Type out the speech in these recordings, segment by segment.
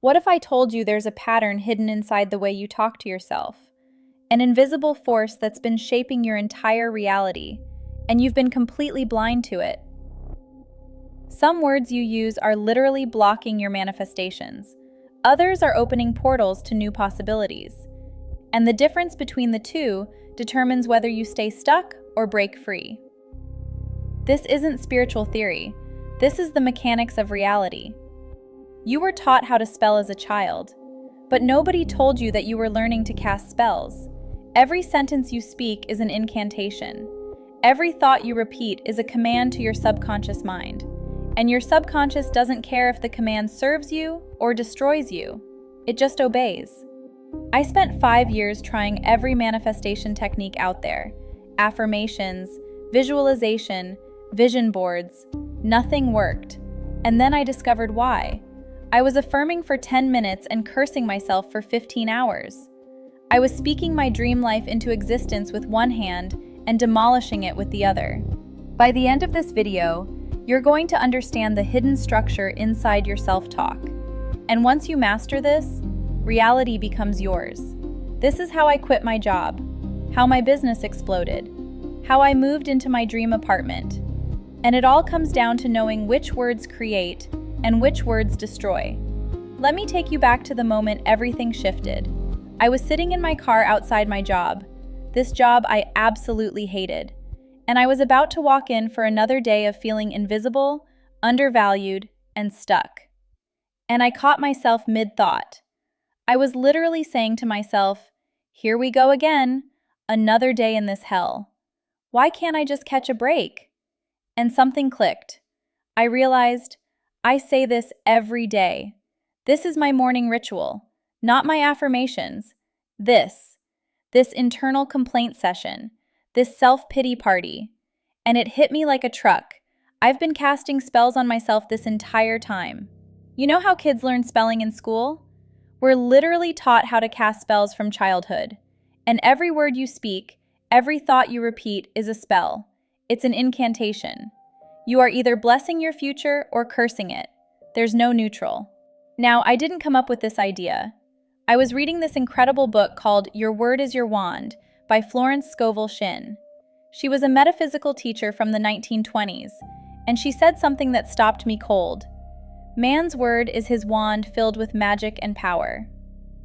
What if I told you there's a pattern hidden inside the way you talk to yourself? An invisible force that's been shaping your entire reality, and you've been completely blind to it. Some words you use are literally blocking your manifestations. Others are opening portals to new possibilities. And the difference between the two determines whether you stay stuck or break free. This isn't spiritual theory. This is the mechanics of reality. You were taught how to spell as a child, but nobody told you that you were learning to cast spells. Every sentence you speak is an incantation. Every thought you repeat is a command to your subconscious mind. And your subconscious doesn't care if the command serves you or destroys you. It just obeys. I spent 5 years trying every manifestation technique out there. Affirmations, visualization, vision boards. Nothing worked. And then I discovered why. I was affirming for 10 minutes and cursing myself for 15 hours. I was speaking my dream life into existence with one hand and demolishing it with the other. By the end of this video, you're going to understand the hidden structure inside your self-talk. And once you master this, reality becomes yours. This is how I quit my job, how my business exploded, how I moved into my dream apartment. And it all comes down to knowing which words create and which words destroy. Let me take you back to the moment everything shifted. I was sitting in my car outside my job. This job I absolutely hated. And I was about to walk in for another day of feeling invisible, undervalued, and stuck. And I caught myself mid-thought. I was literally saying to myself, here we go again, another day in this hell. Why can't I just catch a break? And something clicked. I realized, I say this every day. This is my morning ritual, not my affirmations. This internal complaint session. This self-pity party. And it hit me like a truck. I've been casting spells on myself this entire time. You know how kids learn spelling in school? We're literally taught how to cast spells from childhood. And every word you speak, every thought you repeat is a spell. It's an incantation. You are either blessing your future or cursing it. There's no neutral. Now, I didn't come up with this idea. I was reading this incredible book called Your Word is Your Wand by Florence Scovel Shinn. She was a metaphysical teacher from the 1920s, and she said something that stopped me cold. Man's word is his wand filled with magic and power.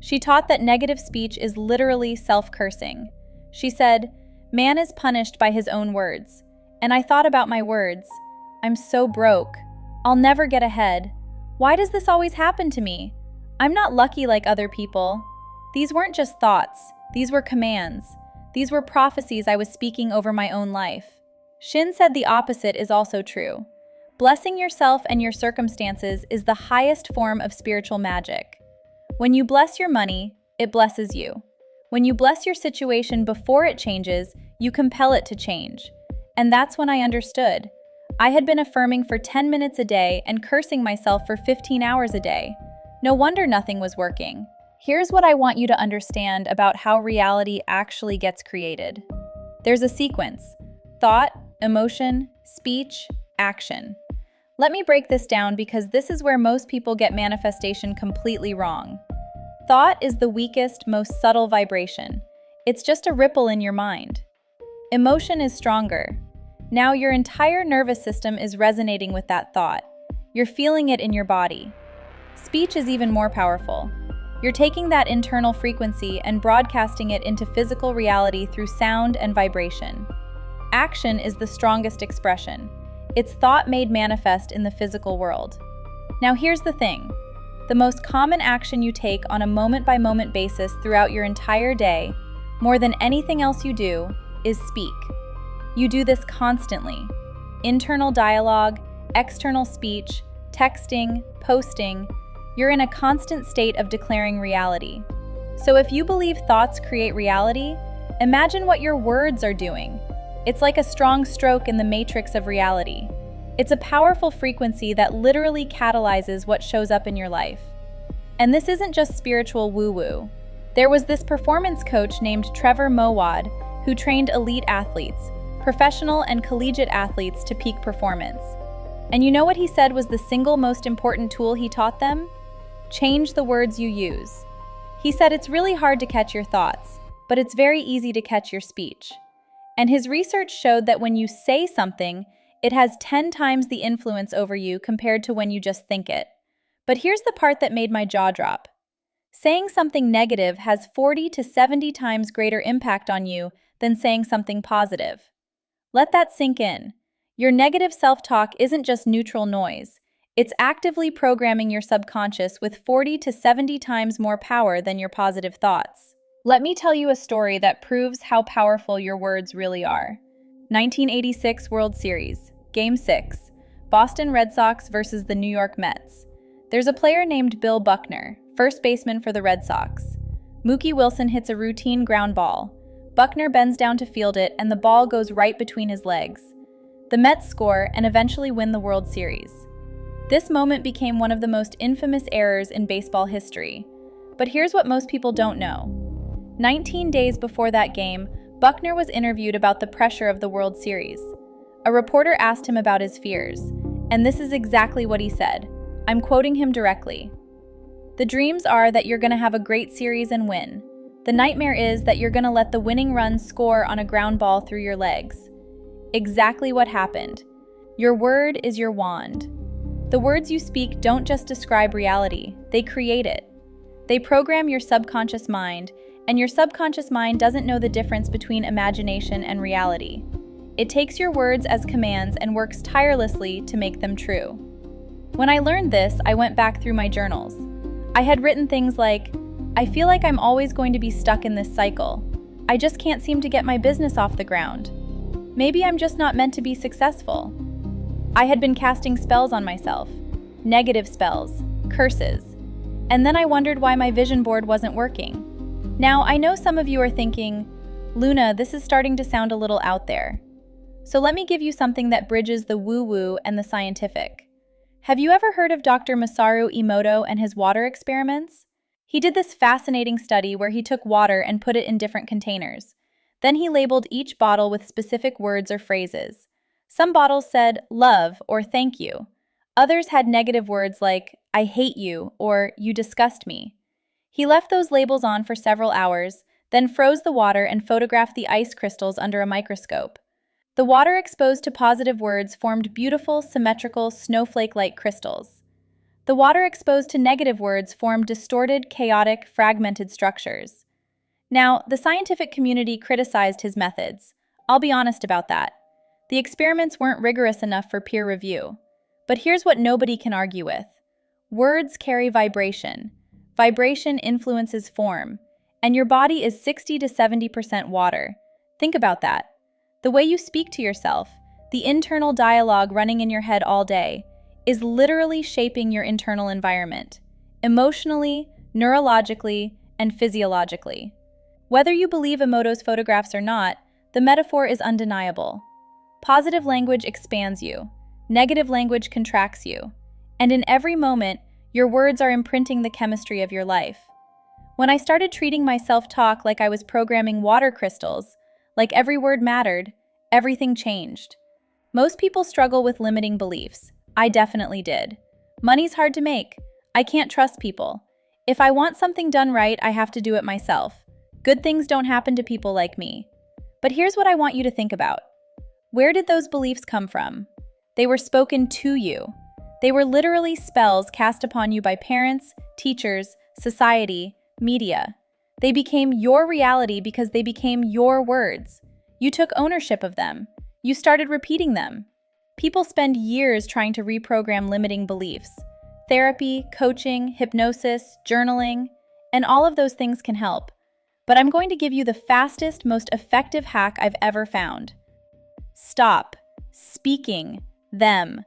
She taught that negative speech is literally self-cursing. She said, man is punished by his own words. And I thought about my words. I'm so broke. I'll never get ahead. Why does this always happen to me? I'm not lucky like other people. These weren't just thoughts. These were commands. These were prophecies I was speaking over my own life. Shinn said the opposite is also true. Blessing yourself and your circumstances is the highest form of spiritual magic. When you bless your money, it blesses you. When you bless your situation before it changes, you compel it to change. And that's when I understood. I had been affirming for 10 minutes a day and cursing myself for 15 hours a day. No wonder nothing was working. Here's what I want you to understand about how reality actually gets created. There's a sequence: thought, emotion, speech, action. Let me break this down because this is where most people get manifestation completely wrong. Thought is the weakest, most subtle vibration. It's just a ripple in your mind. Emotion is stronger. Now your entire nervous system is resonating with that thought. You're feeling it in your body. Speech is even more powerful. You're taking that internal frequency and broadcasting it into physical reality through sound and vibration. Action is the strongest expression. It's thought made manifest in the physical world. Now here's the thing. The most common action you take on a moment-by-moment basis throughout your entire day, more than anything else you do, is speak. You do this constantly. Internal dialogue, external speech, texting, posting. You're in a constant state of declaring reality. So if you believe thoughts create reality, imagine what your words are doing. It's like a strong stroke in the matrix of reality. It's a powerful frequency that literally catalyzes what shows up in your life. And this isn't just spiritual woo-woo. There was this performance coach named Trevor Mowad who trained elite athletes, professional and collegiate athletes, to peak performance. And you know what he said was the single most important tool he taught them? Change the words you use. He said it's really hard to catch your thoughts, but it's very easy to catch your speech. And his research showed that when you say something, it has 10 times the influence over you compared to when you just think it. But here's the part that made my jaw drop. Saying something negative has 40 to 70 times greater impact on you than saying something positive. Let that sink in. Your negative self-talk isn't just neutral noise. It's actively programming your subconscious with 40 to 70 times more power than your positive thoughts. Let me tell you a story that proves how powerful your words really are. 1986 World Series, Game 6, Boston Red Sox versus the New York Mets. There's a player named Bill Buckner, first baseman for the Red Sox. Mookie Wilson hits a routine ground ball. Buckner bends down to field it, and the ball goes right between his legs. The Mets score and eventually win the World Series. This moment became one of the most infamous errors in baseball history. But here's what most people don't know. 19 days before that game, Buckner was interviewed about the pressure of the World Series. A reporter asked him about his fears, and this is exactly what he said. I'm quoting him directly. "The dreams are that you're going to have a great series and win. The nightmare is that you're going to let the winning run score on a ground ball through your legs." Exactly what happened. Your word is your wand. The words you speak don't just describe reality, they create it. They program your subconscious mind, and your subconscious mind doesn't know the difference between imagination and reality. It takes your words as commands and works tirelessly to make them true. When I learned this, I went back through my journals. I had written things like, "I feel like I'm always going to be stuck in this cycle. I just can't seem to get my business off the ground. Maybe I'm just not meant to be successful." I had been casting spells on myself, negative spells, curses, and then I wondered why my vision board wasn't working. Now, I know some of you are thinking, "Luna, this is starting to sound a little out there." So let me give you something that bridges the woo-woo and the scientific. Have you ever heard of Dr. Masaru Emoto and his water experiments? He did this fascinating study where he took water and put it in different containers. Then he labeled each bottle with specific words or phrases. Some bottles said love or thank you. Others had negative words like I hate you or you disgust me. He left those labels on for several hours, then froze the water and photographed the ice crystals under a microscope. The water exposed to positive words formed beautiful, symmetrical, snowflake-like crystals. The water exposed to negative words formed distorted, chaotic, fragmented structures. Now, the scientific community criticized his methods. I'll be honest about that. The experiments weren't rigorous enough for peer review. But here's what nobody can argue with. Words carry vibration. Vibration influences form. And your body is 60 to 70% water. Think about that. The way you speak to yourself, the internal dialogue running in your head all day, is literally shaping your internal environment, emotionally, neurologically, and physiologically. Whether you believe Emoto's photographs or not, the metaphor is undeniable. Positive language expands you. Negative language contracts you. And in every moment, your words are imprinting the chemistry of your life. When I started treating my self-talk like I was programming water crystals, like every word mattered, everything changed. Most people struggle with limiting beliefs. I definitely did. Money's hard to make. I can't trust people. If I want something done right, I have to do it myself. Good things don't happen to people like me. But here's what I want you to think about. Where did those beliefs come from? They were spoken to you. They were literally spells cast upon you by parents, teachers, society, media. They became your reality because they became your words. You took ownership of them. You started repeating them. People spend years trying to reprogram limiting beliefs. Therapy, coaching, hypnosis, journaling, and all of those things can help. But I'm going to give you the fastest, most effective hack I've ever found. Stop speaking them.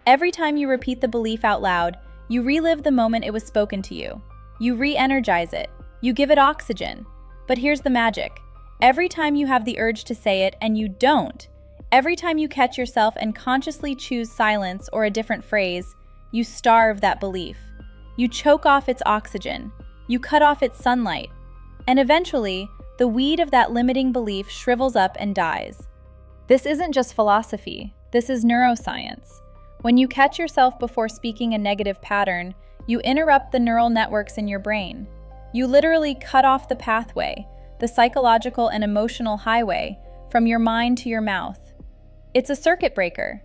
Every time you repeat the belief out loud, you relive the moment it was spoken to you. You re-energize it. You give it oxygen. But here's the magic. Every time you have the urge to say it and you don't, every time you catch yourself and consciously choose silence or a different phrase, you starve that belief. You choke off its oxygen. You cut off its sunlight. And eventually, the weed of that limiting belief shrivels up and dies. This isn't just philosophy. This is neuroscience. When you catch yourself before speaking a negative pattern, You interrupt the neural networks in your brain. You literally cut off the pathway, the psychological and emotional highway, from your mind to your mouth. It's a circuit breaker.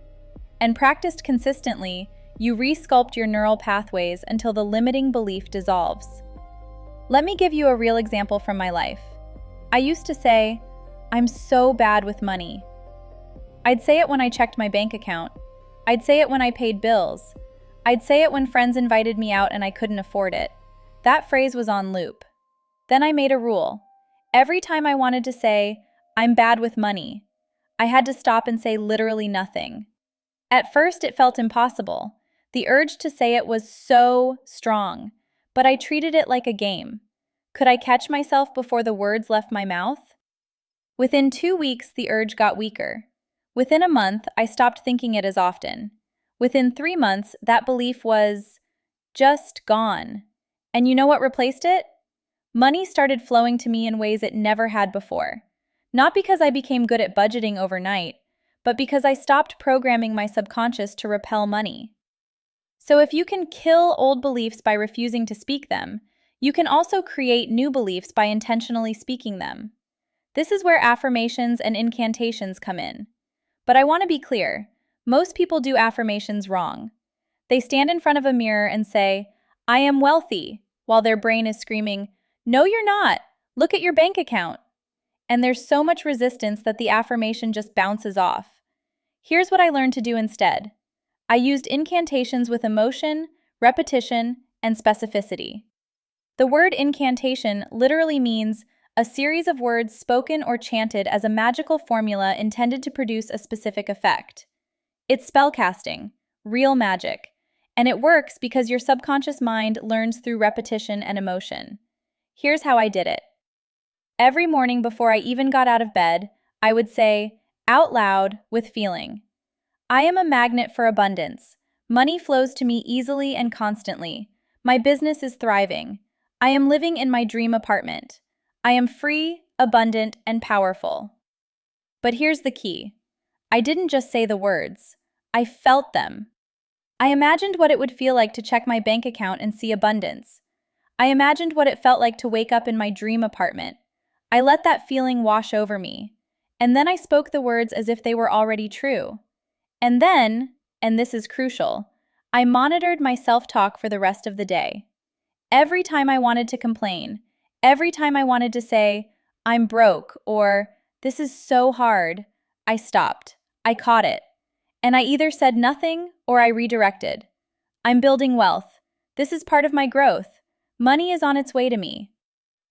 And practiced consistently, you resculpt your neural pathways until the limiting belief dissolves. Let me give you a real example from my life. I used to say, "I'm so bad with money." I'd say it when I checked my bank account. I'd say it when I paid bills. I'd say it when friends invited me out and I couldn't afford it. That phrase was on loop. Then I made a rule. Every time I wanted to say, "I'm bad with money," I had to stop and say literally nothing. At first, it felt impossible. The urge to say it was so strong, but I treated it like a game. Could I catch myself before the words left my mouth? Within 2 weeks, the urge got weaker. Within a month, I stopped thinking it as often. Within 3 months, that belief was just gone. And you know what replaced it? Money started flowing to me in ways it never had before. Not because I became good at budgeting overnight, but because I stopped programming my subconscious to repel money. So if you can kill old beliefs by refusing to speak them, you can also create new beliefs by intentionally speaking them. This is where affirmations and incantations come in. But I want to be clear, most people do affirmations wrong. They stand in front of a mirror and say, "I am wealthy," while their brain is screaming, "No, you're not. Look at your bank account." And there's so much resistance that the affirmation just bounces off. Here's what I learned to do instead. I used incantations with emotion, repetition, and specificity. The word incantation literally means a series of words spoken or chanted as a magical formula intended to produce a specific effect. It's spellcasting, real magic, and it works because your subconscious mind learns through repetition and emotion. Here's how I did it. Every morning before I even got out of bed, I would say, out loud, with feeling, "I am a magnet for abundance. Money flows to me easily and constantly. My business is thriving. I am living in my dream apartment. I am free, abundant, and powerful." But here's the key. I didn't just say the words. I felt them. I imagined what it would feel like to check my bank account and see abundance. I imagined what it felt like to wake up in my dream apartment. I let that feeling wash over me. And then I spoke the words as if they were already true. And then, and this is crucial, I monitored my self-talk for the rest of the day. Every time I wanted to complain, every time I wanted to say, "I'm broke," or "This is so hard," I stopped. I caught it. And I either said nothing or I redirected. "I'm building wealth. This is part of my growth. Money is on its way to me."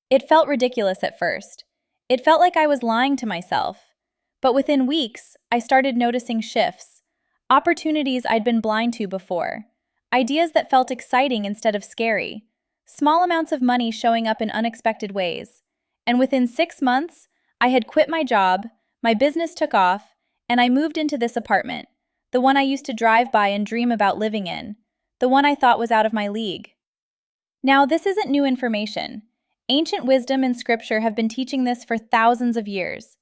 It felt ridiculous at first. It felt like I was lying to myself. But within weeks, I started noticing shifts, opportunities I'd been blind to before, ideas that felt exciting instead of scary, small amounts of money showing up in unexpected ways. And within 6 months, I had quit my job, my business took off, and I moved into this apartment, the one I used to drive by and dream about living in, the one I thought was out of my league. Now, this isn't new information. Ancient wisdom and scripture have been teaching this for thousands of years.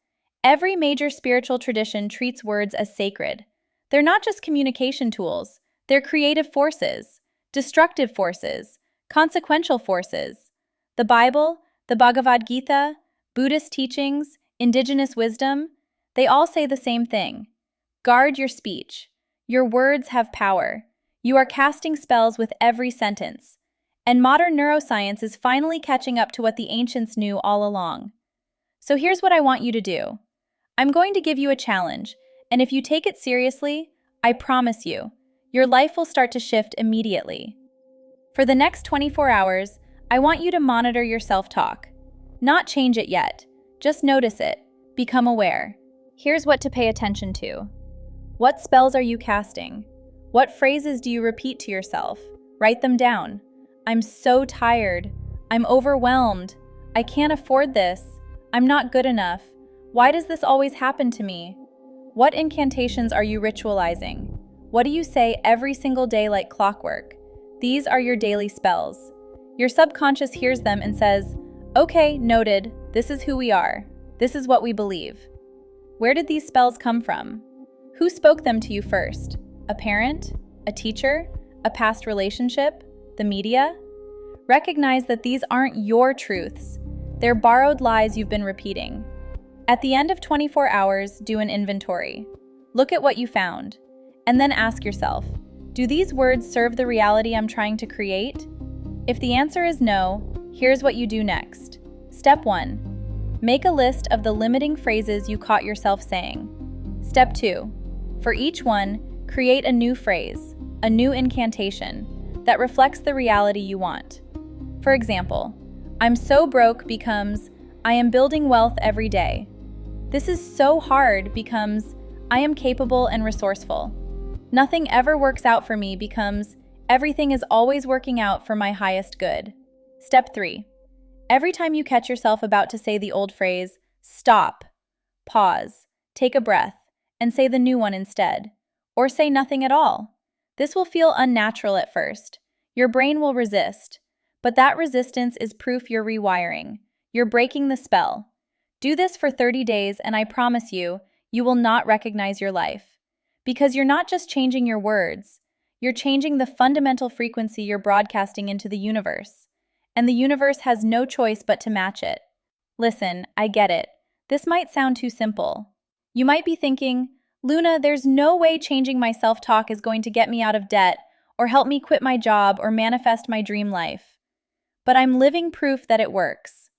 Every major spiritual tradition treats words as sacred. They're not just communication tools, they're creative forces, destructive forces, consequential forces. The Bible, the Bhagavad Gita, Buddhist teachings, indigenous wisdom, they all say the same thing. Guard your speech. Your words have power. You are casting spells with every sentence. And modern neuroscience is finally catching up to what the ancients knew all along. So here's what I want you to do. I'm going to give you a challenge, and if you take it seriously, I promise you, your life will start to shift immediately. For the next 24 hours, I want you to monitor your self-talk. Not change it yet, just notice it, become aware. Here's what to pay attention to. What spells are you casting? What phrases do you repeat to yourself? Write them down. "I'm so tired. I'm overwhelmed. I can't afford this. I'm not good enough. Why does this always happen to me?" What incantations are you ritualizing? What do you say every single day like clockwork? These are your daily spells. Your subconscious hears them and says, "Okay, noted. This is who we are. This is what we believe." Where did these spells come from? Who spoke them to you first? A parent? A teacher? A past relationship? the media? Recognize that these aren't your truths. They're borrowed lies you've been repeating. At the end of 24 hours, do an inventory. Look at what you found, and then ask yourself, do these words serve the reality I'm trying to create? If the answer is no, here's what you do next. Step 1. Make a list of the limiting phrases you caught yourself saying. Step 2. For each one, create a new phrase, a new incantation, that reflects the reality you want. For example, I'm so broke becomes, I am building wealth every day. This is so hard becomes, I am capable and resourceful. Nothing ever works out for me becomes, everything is always working out for my highest good. Step 3. Every time you catch yourself about to say the old phrase, stop, pause, take a breath, and say the new one instead. Or say nothing at all. This will feel unnatural at first. Your brain will resist. But that resistance is proof you're rewiring. You're breaking the spell. Do this for 30 days and I promise you, you will not recognize your life. Because you're not just changing your words, you're changing the fundamental frequency you're broadcasting into the universe. And the universe has no choice but to match it. Listen, I get it. This might sound too simple. You might be thinking, Luna, there's no way changing my self-talk is going to get me out of debt or help me quit my job or manifest my dream life. But I'm living proof that it works.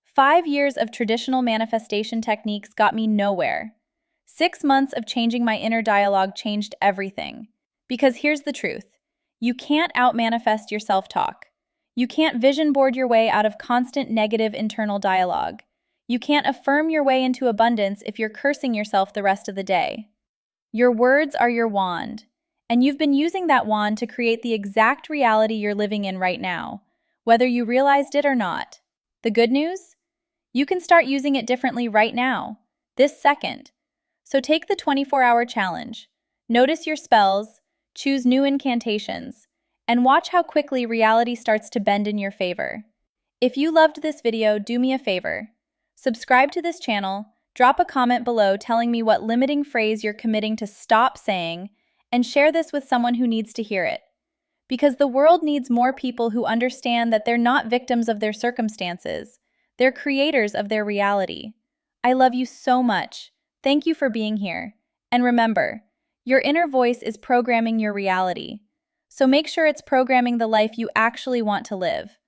5 years of traditional manifestation techniques got me nowhere. 6 months of changing my inner dialogue changed everything. Because here's the truth. You can't out-manifest your self-talk. You can't vision board your way out of constant negative internal dialogue. You can't affirm your way into abundance if you're cursing yourself the rest of the day. Your words are your wand, and you've been using that wand to create the exact reality you're living in right now, whether you realized it or not. The good news? You can start using it differently right now, this second. So take the 24-hour challenge. Notice your spells, choose new incantations, and watch how quickly reality starts to bend in your favor. If you loved this video, do me a favor. Subscribe to this channel, drop a comment below telling me what limiting phrase you're committing to stop saying, and share this with someone who needs to hear it. Because the world needs more people who understand that they're not victims of their circumstances, they're creators of their reality. I love you so much. Thank you for being here. And remember, your inner voice is programming your reality. So make sure it's programming the life you actually want to live.